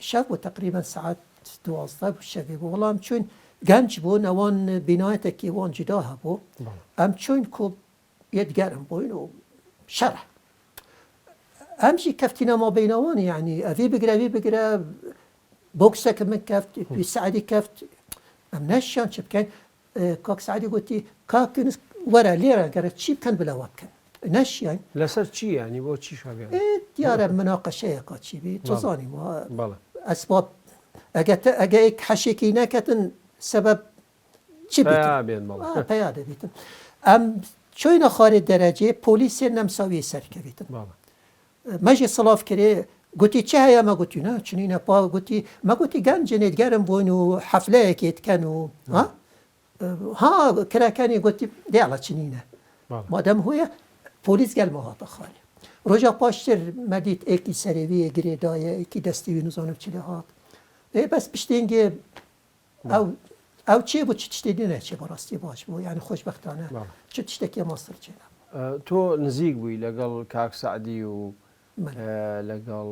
شافوا تقريبا ساعات 12 والشباب والله مشون جنج بون اوان بنايتك وان جداها بو ام شون كوب يتقرم بوين وشرح امشي كفتنا ما بينوان يعني افي بقرا بوكسك من كفت في سعدي كفت ام نشان شبكان كاك سعدي قلتي كاك ورا ليره قالت شي كان بلا وكان نشان لسر شي يعني بو شي شاغي ديار مناقشه قاتشي بي تزاني ما اسباب اجاك حشيكي نكتن سبب شي بيتن بياده بيتن ام شوينا خارج درجه بوليس نمساوي سركبيتن ماجي صلاف كري قلتي چه هيا ما قلتي نه چنينه با قلتي ما قلتي گنج ندگرم بونو حفله كيت كانوا ها كرا كاني قلتي ديالا چنينه مادام هو پلیس گل مهات خاله رجا پاشتر مدید اکی سریوی گریدای اکی دستی نزانم چلی هات بس بشتینگه ئەو چێ بۆ چ شتێ نەچێ بەڕاستی باش بوو یعنی خۆشبەختانە چ شتێکی ماسر چێنە تۆ نزیک بووی لەگەڵ کاک سعدی و لەگەڵ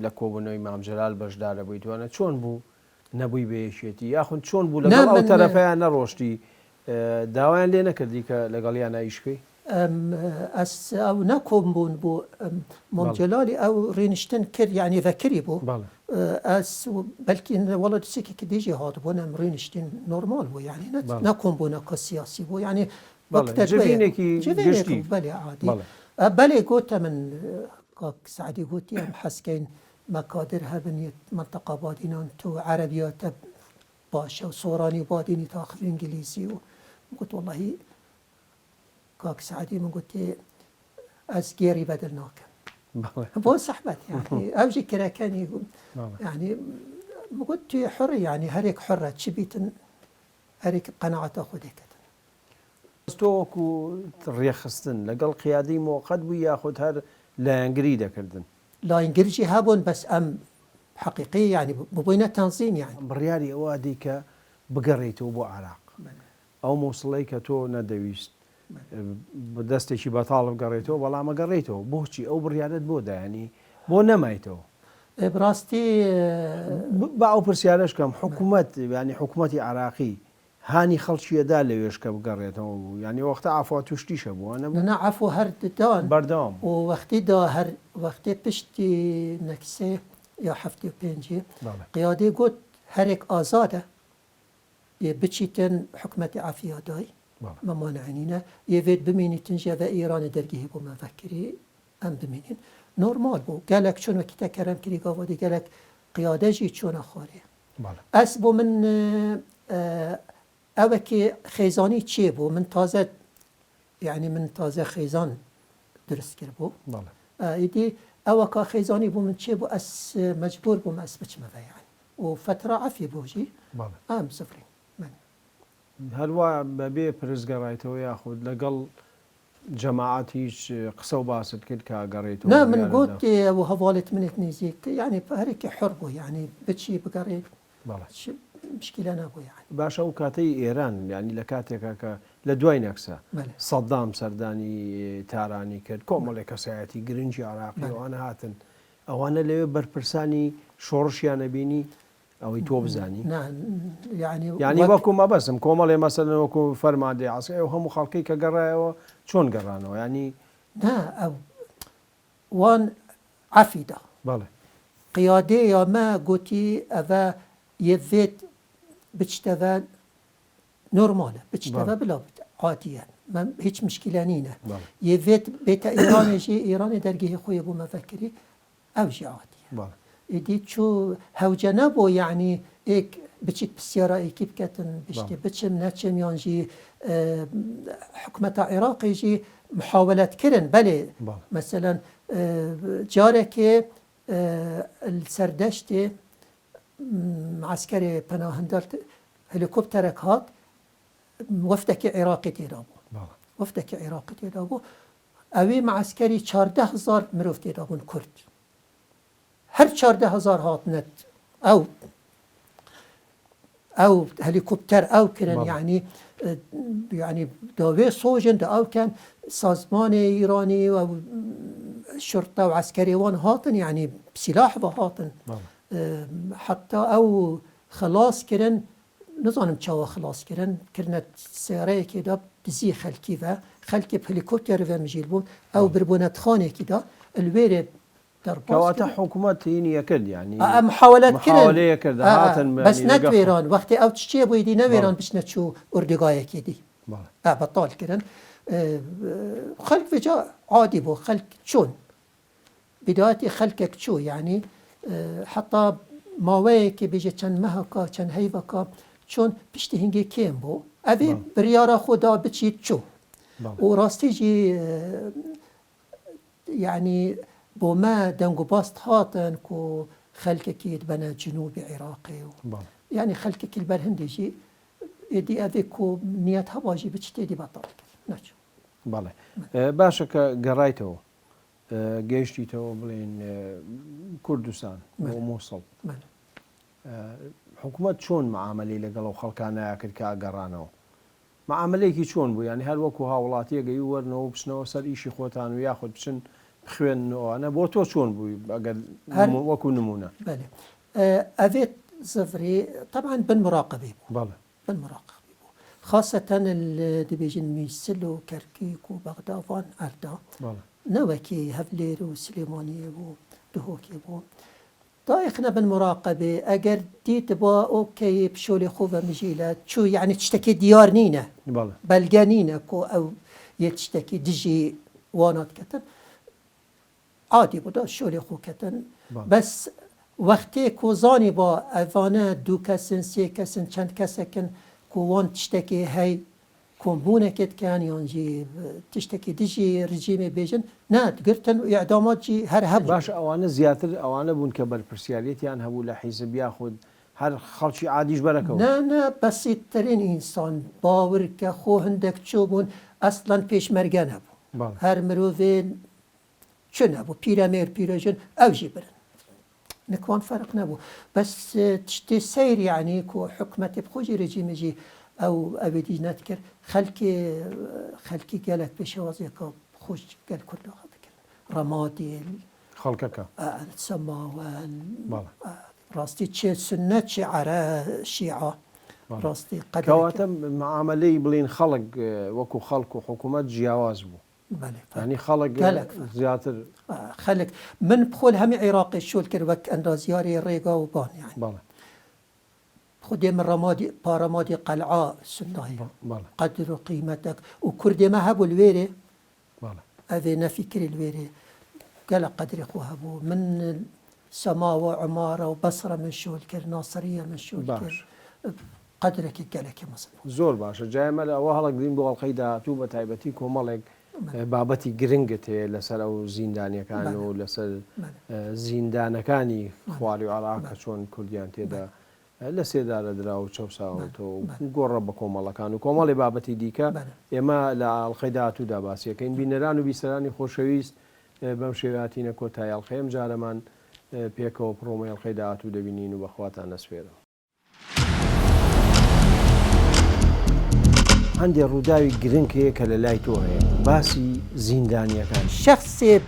لە کۆبوونەوەی مام جەلال بەشدارە بووی توانە چۆن بوو نەبووی بەیەکێتی یاخود چۆن بوو لەگەڵ ئەو تەرەفەیان نەڕۆشتی داوایان لێ نەکردی کە لەگەڵیان ئایشکەی ئەس ئەو نەکۆم بوون بۆ مام جەلالی ئەو ڕێنیشتن کرد یعنی ڤەکری بوو ئەس بەلکی وەڵە دوسێکێکی دێژی هات بۆ نەم ڕێنیشتین نۆرمال بوو یعنی نەکۆم بوو نەکە سیاسی بوو یعنی جوینێکی گشتی بەێ عادی بەلێ گۆتە من کاک سعدی گوتی ئەم حەسکەین مەکادر هەبن منطقە بادینان تو عەرەبیاتە باشە و سۆرانی بادینی تاخر ئینگلیزی و گوت وەڵڵاهی کاک سعدی من گوتی ئەس گێری بەدڵ ناکەم بۆ سەحبەت یعنی ئەوژی کرەکەنی یعنی گوت توی حڕی یعنی هەرێک حڕە چی بیتن هەرێک قەنەعەتە خودێکەکەن تۆ وەکو ڕێخستن لەگەڵ قیادی مۆقەت بوو یاخود هەر لایەنگری دەکردن لاینگرجی هەبوون بەس ئەم حقیقی یعنی ببووینە تەنزیم یعنی بڕیاری ئەوە دی کە بگەڕێیتەوە بۆ عێراق ئەو مووسڵەی کە تۆ نەدەویست دەستێکی بەتاڵ بگەڕێتەوە بەڵام ئەگەڕێیتەوە بۆچی ئەو بڕیارەت بۆ دایانی بۆ نەمایتەوە بڕاستی بە ئەو پرسیارەش کەم حکوومەت ینی حکوومەتی عراقی هانی خەڵکیەدا لەوێش کە بگەڕێتەوە بوو ینی وەختە ئافا توشتیشە بووە نەعفو هەردان بەردەوام و وەختیدا هەر وەختێ پشتی نەکسێ یا هەفتی و پێنجی قیادی گوت هەرێک ئازادە بچیتن حکوومەتی عافیادای مەمانعینە یەوێت بمینیتن ژێڤە ئێرانە دەرگیهی بۆ مەڤەکری ئەم بمینین نۆرمال بوو گەلێک چۆن وەکیتە کەرەم کری گاوادی گەلێک قیادەژی چۆنە خۆرێ ئەس بۆ من ئەوەکی خێزانی چێ بوو من تازە یعنی من تازە خێزان درست کرد بوو ئیدی ئەوە کا خێزانی بوو من چێ بوو ئەس مەجبور بووم ئەس بچمەوە یعنی و فترە عەفی بۆژی ئەم سفرین هەروە بەبێ پرزگەڕایتەوە یاخود لەگەڵ جەماعەت هیچ قسە و باست کرد کە گەڕێتەوە نا من گوتی و هەواڵێت منێت نزیک یعنی هەرێکی حڕ بوو یعنی بچی بگەڕێت مشکلە نەبوو یعنی باشە و کاتەی ئێران ینی لە کاتێکە کە لە دوای نەکسە سەدام سەردانی تارانی کرد کۆمەڵێک کەسایەتی گرنگی عراقی ئەوانە هاتن ئەوانە لەوێ بەرپرسانی شۆڕشیان نەبینی ئەوەی تۆ بزانی ینی وەکو مەبەستم کۆمەڵێ مەسەلەن وەکو فەرماندەی عەسکەری ئەو هەموو خەڵکەی کە گەڕایەوە چۆن گەڕانەوە ینی نا ئەو وان عەفیدا بەڵێ قیادەی یامە گوتی ئەڤە یەوێت بچتەوە نۆرمالە بچتەوە بلا عادیە هیچ مشکلە نینە یەوێت بێتە ئێرانێژی ئێرانی دەرگیهی خۆی بوو مەڤەکری ئەوژی عادیە ئیدی چوو هەوجە نەبوو یعنی ئێک بچیت پرسیارە ئێکی بکەتن بشتێ بچم نەچم یانژی حکوومەتە عێراقیژی محاولەتکردن بەلێ مەسەلەن جارێکێ سەردەشتێ عسکرێ پەناهەندەر هلیکۆپتەرێک هات وەفتێکی عێراقی تێدا بوو وەفتێکی عێراقی تێدا بوو ئەوێ معسکەری 14,000 مرۆڤ تێدا بوون کورد هەر 14,000 هاتنەت ئەو هەلیکۆپتەر ئەو کردن یعنی داوێ سۆژن دا ئەوکەن سازمانی ئیرانی و شرطە و عسکەریوان هاتن یعنی سلاح بە هاتن حتا ئەو خلاص کردن نزانم چاوە خلاص کردنە سێرەیەکێدا دزی خەلکی بە خەلکی هەلیکۆپتەر بە مژیل بوون ئەو بربوونەتخانێکیدا الوێرێ کەواتە حکوومەت هینیە کرد ینی محاولەت کرد بەس نەتوێران وەختی ئەو چێ بووی دی نەوێران بچنە چوو ئوردوگایەکی دی بەتاڵ کردن خەلک بجا عادی بوو خەلک چۆن بدایەتی خەلکێک چوو یعنی حتا ماوەیەکی بێژە چەند مەهەکە چەند هەیڤەکە چۆن پشتی هینگێ کێم بوو ئەوێ بریارە خۆدا بچیت چوو و ڕاستیژی یعنی بۆ مە دەنگ و باست هاتن و خەلکێکیت بەنە جنوبی عێراقی و یعنی خەلکێکی بەرهەندێژی ئێدی ئەوێ کۆ نیەت هەواژی بچتێدی بەتاڵ کرد نەچوو بەڵێ باشە کە گەڕایتەوە گەیشتیتەوە بڵێن کوردستان بۆ مووسڵ حکوومەت چۆن معاملەی لەگەڵ و خەڵکانەیە کرد کە ئاگەڕانەوە معاملەیەکی چۆن بوو ینی هەر وەکو هاوڵاتیەگەی وەرنەوە بچنەوە سەر ئیشی خۆتان و یاخود بچن بخوێنەوەە بۆ تۆ چۆن بووی ئەگەر وەکو نمونە أفيت زفري طبعا بالمراقبة بەڵێ بالمراقبة خاصة الدبيجن ميسلو كركيك وبغداد أردا نوكي هفلير وسليمانية ودهوكي طايقنا بالمراقبة أجر ديت با أوكي بشولي خوفا مجيلة شو يعني تشتكي ديار نينا بلغانينا كو أو يتشتكي دجي وانات كتن عادي بودا شولي خو كتن بس وقتی کوزانی با اوانه دو کسن سه کسن چند کسکن کوان تشتکی هی کمبونه کت کن یانجی تشتکی دیجی رژیم بیجن نه گرتن اعدامات جی هر هبون باش اوانه زیاتر اوانه بون که برپرسیالیتیان هبو لحیزب یاخود هر خلچی عادیش برکو نه بسیط ترین انسان باور که خو هندک چو بون اصلا پیش مرگن هبو هر مروفین چون هبو پیرامیر پیراجن اوجی برن نكون فرق نبو بس تشتي سير يعني كو حكمة بخوجي رجيم جي أو أبدي نذكر خلكي قالك بشوازيك خوش قال كله هذا رمادي خلقك تسمى راستي تشي سنة تشي على شيعة راستي قدر كواتم معاملي بلين خلق وكو خلق وحكومات جياواز بو يعني خلق زياتر خلق من بخول هم عراقي شو الكربك أن زياري ريقا وبان يعني خدي من رمادي قلعة سناهي قدر قيمتك وكردي ما هبو الويري أذينا فكر الويري قال قدر هبو من سماء وعمارة وبصرة من شو الكر ناصرية من شو الكر قدرك قالك يا مصر زور باشا جاي ملا وهلك دين بو القيدة توبة تايبتي كومالك بابەتی گرنگت هەیە لەسەر ئەو زیندانیەکان و لەسەر زیندانەکانی خواری و عراقە چۆن کوردیان تێدا لە سێدارە درا و چەساوەوە گۆڕە بە کۆمەڵەکان و کۆمەڵی بابەتی دیکە ئێمە لە ئەڵقەیدا توودا باسیەکەین بینەران و بیسەرانی خۆشەویست بەم شێواتینە کۆتایی ئەڵقەیەم جارەمان پێکەوە پرۆمەی ئەڵقەیدا هاتوو دەبینین و بەخواتان نەسپێرم هەندێک ڕووداوی گرنگ هەیە کە لە لای تۆ هەیە باسی زیندانیەکان شخصی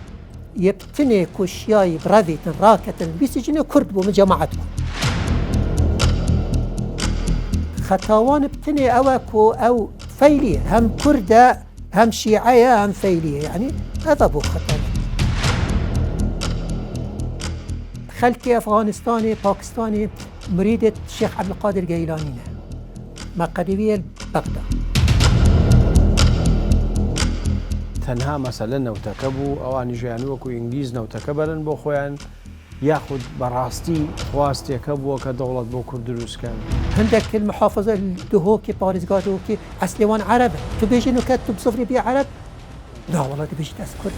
يبتني كوشياي برافيت راكة بيسجن كرد بو مجماعتكم خطاوان بتني أواكو أو فيلية هم كردة هم شيعية هم فيلية يعني هذا بو خطاوان خلكي أفغانستاني باكستاني مريدة الشيخ عبد القادر جيلاني مقدمية بغداد تەنها مەسەلە نەوتەکە بوو ئەوانی ژیان وەکو ئینگلیز نەوتەکە بەرن بۆ خۆیان یاخود بەڕاستی خواستێکە بووە کە دەوڵەت بۆ کورد دروستکەن هەندێک المحافظة دهوكي باريزغا دهوكي أسلوان عرب تبيجي نكتب صفري بي عرب لا والله تبيجي تاس كرد